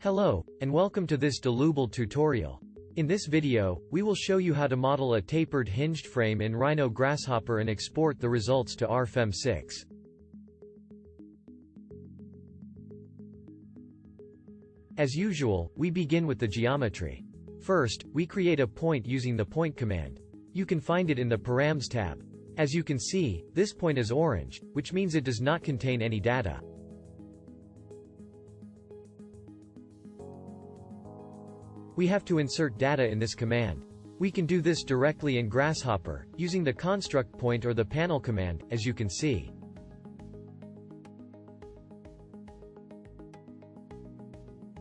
Hello, and welcome to this Dlubal tutorial. In this video, we will show you how to model a tapered hinged frame in Rhino Grasshopper and export the results to RFEM 6. As usual, we begin with the geometry. First, we create a point using the point command. You can find it in the Params tab. As you can see, this point is orange, which means it does not contain any data. We have to insert data in this command. We can do this directly in Grasshopper, using the construct point or the panel command, as you can see.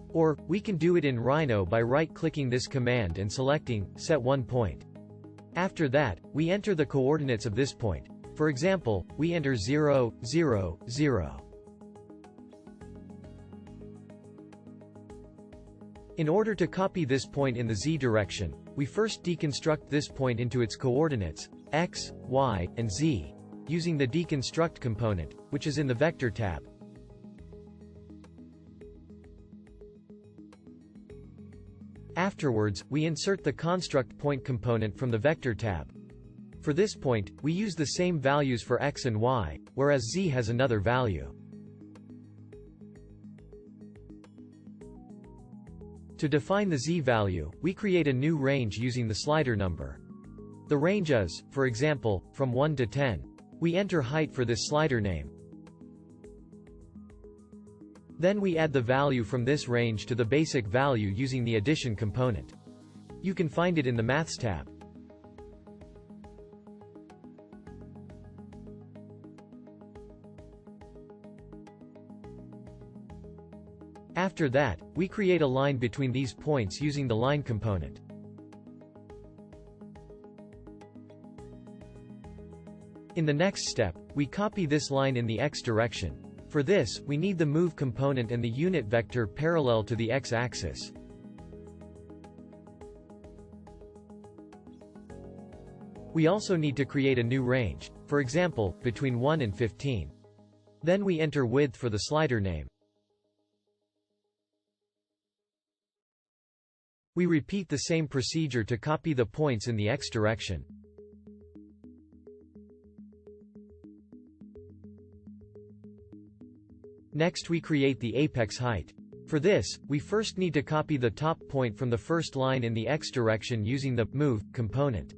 Or, we can do it in Rhino by right-clicking this command and selecting Set One Point. After that, we enter the coordinates of this point. For example, we enter 0, 0, 0. In order to copy this point in the z direction, we first deconstruct this point into its coordinates, x, y, and z, using the deconstruct component, which is in the Vector tab. Afterwards, we insert the construct point component from the Vector tab. For this point, we use the same values for x and y, whereas z has another value. To define the z value, we create a new range using the slider number. The range is, for example, from 1 to 10. We enter height for this slider name. Then we add the value from this range to the basic value using the addition component. You can find it in the Maths tab. After that, we create a line between these points using the line component. In the next step, we copy this line in the x direction. For this, we need the move component and the unit vector parallel to the x-axis. We also need to create a new range, for example, between 1 and 15. Then we enter width for the slider name. We repeat the same procedure to copy the points in the x direction. Next we create the apex height. For this, we first need to copy the top point from the first line in the x direction using the move component.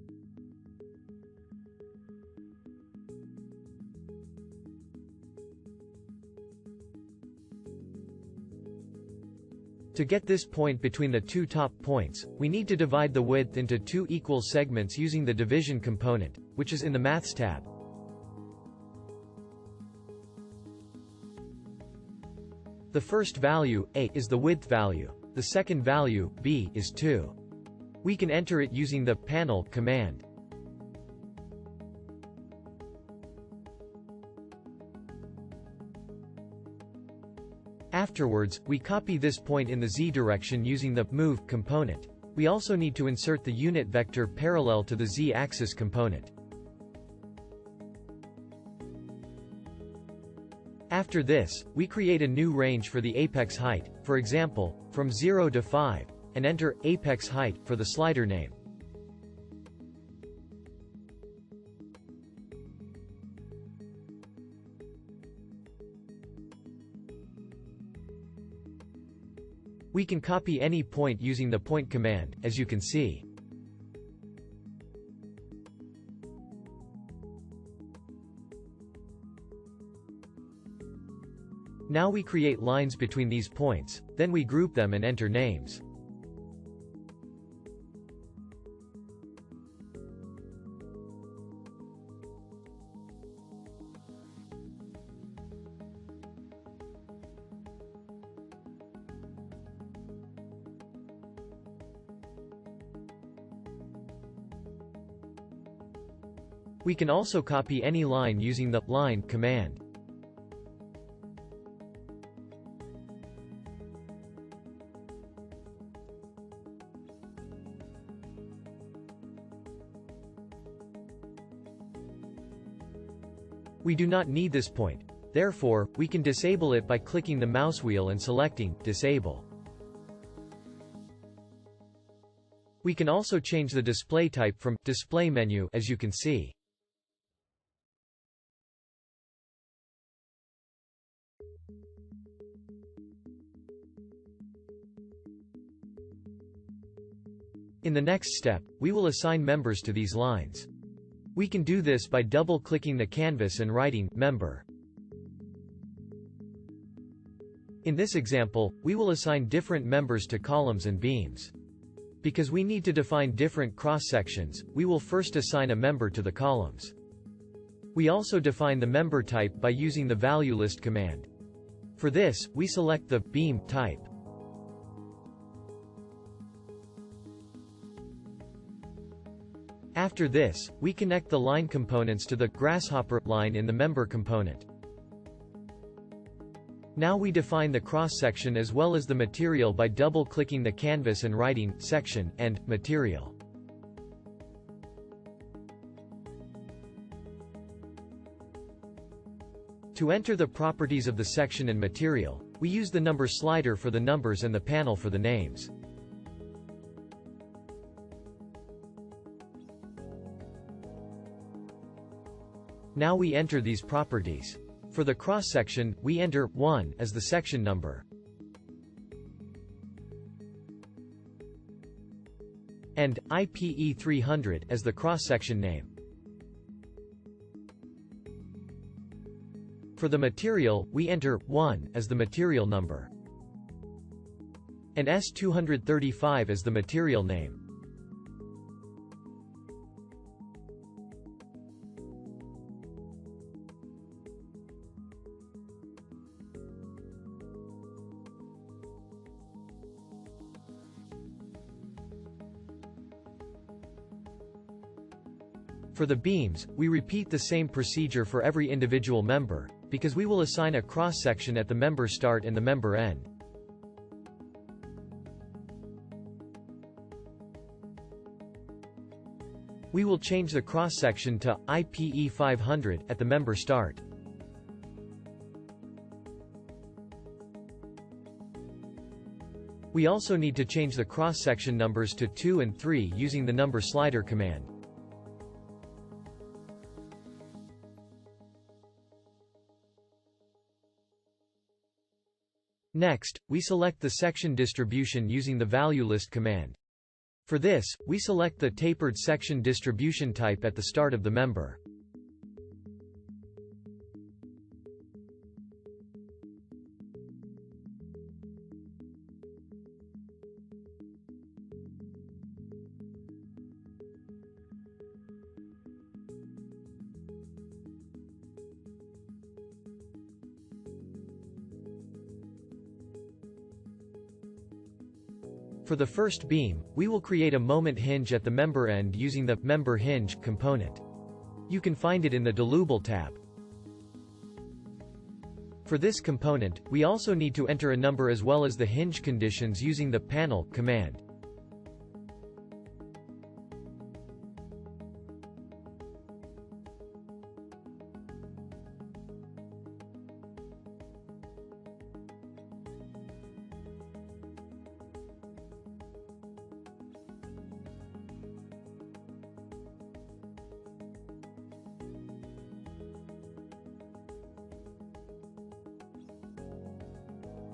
To get this point between the two top points, we need to divide the width into two equal segments using the division component, which is in the Maths tab. The first value, a, is the width value. The second value, b, is 2. We can enter it using the panel command. Afterwards, we copy this point in the z direction using the move component. We also need to insert the unit vector parallel to the z-axis component. After this, we create a new range for the apex height, for example, from 0 to 5, and enter apex height for the slider name. We can copy any point using the point command, as you can see. Now we create lines between these points, then we group them and enter names. We can also copy any line using the line command. We do not need this point. Therefore, we can disable it by clicking the mouse wheel and selecting Disable. We can also change the display type from display menu, as you can see. In the next step, we will assign members to these lines. We can do this by double-clicking the canvas and writing member. In this example, we will assign different members to columns and beams. Because we need to define different cross-sections, we will first assign a member to the columns. We also define the member type by using the value list command. For this, we select the beam type. After this, we connect the line components to the grasshopper line in the member component. Now we define the cross-section as well as the material by double-clicking the canvas and writing section and material. To enter the properties of the section and material, we use the number slider for the numbers and the panel for the names. Now we enter these properties. For the cross-section, we enter 1 as the section number and IPE 300 as the cross-section name. For the material, we enter 1 as the material number and S235 as the material name. For the beams, we repeat the same procedure for every individual member, because we will assign a cross-section at the member start and the member end. We will change the cross-section to IPE 500 at the member start. We also need to change the cross-section numbers to 2 and 3 using the number slider command. Next, we select the section distribution using the value list command. For this, we select the tapered section distribution type at the start of the member. For the first beam, we will create a moment hinge at the member end using the member hinge component. You can find it in the Dlubal tab. For this component, we also need to enter a number as well as the hinge conditions using the panel command.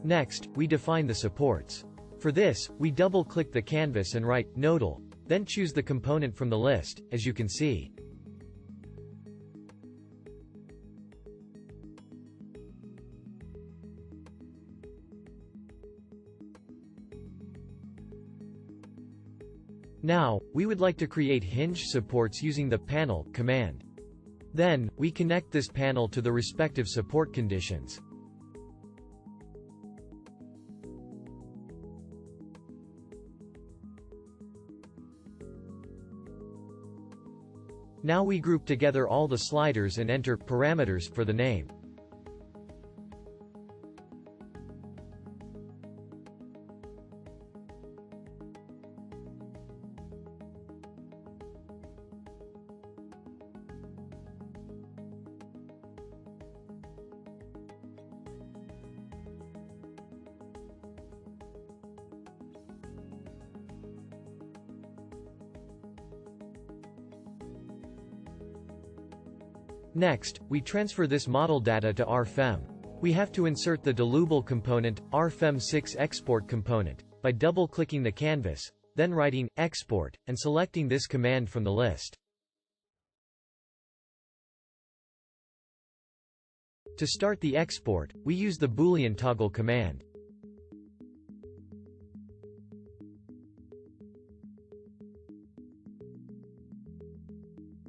Next, we define the supports. For this, we double-click the canvas and write nodal, then choose the component from the list, as you can see. Now, we would like to create hinge supports using the panel command. Then, we connect this panel to the respective support conditions. Now we group together all the sliders and enter parameters for the name. Next, we transfer this model data to RFEM. We have to insert the Dlubal component, RFEM6 export component, by double-clicking the canvas, then writing export, and selecting this command from the list. To start the export, we use the Boolean toggle command.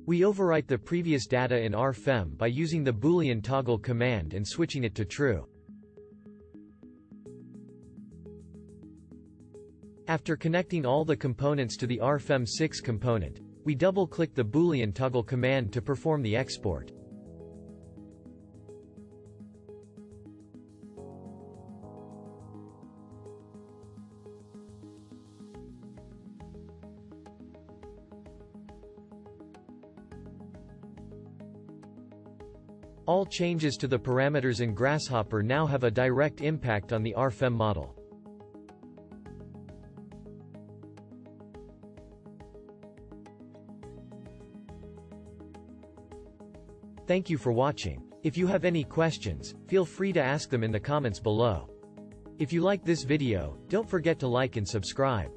We overwrite the previous data in RFEM by using the Boolean toggle command and switching it to true. After connecting all the components to the RFEM6 component, we double-click the Boolean toggle command to perform the export. All changes to the parameters in Grasshopper now have a direct impact on the RFEM model. Thank you for watching. If you have any questions, feel free to ask them in the comments below. If you like this video, don't forget to like and subscribe.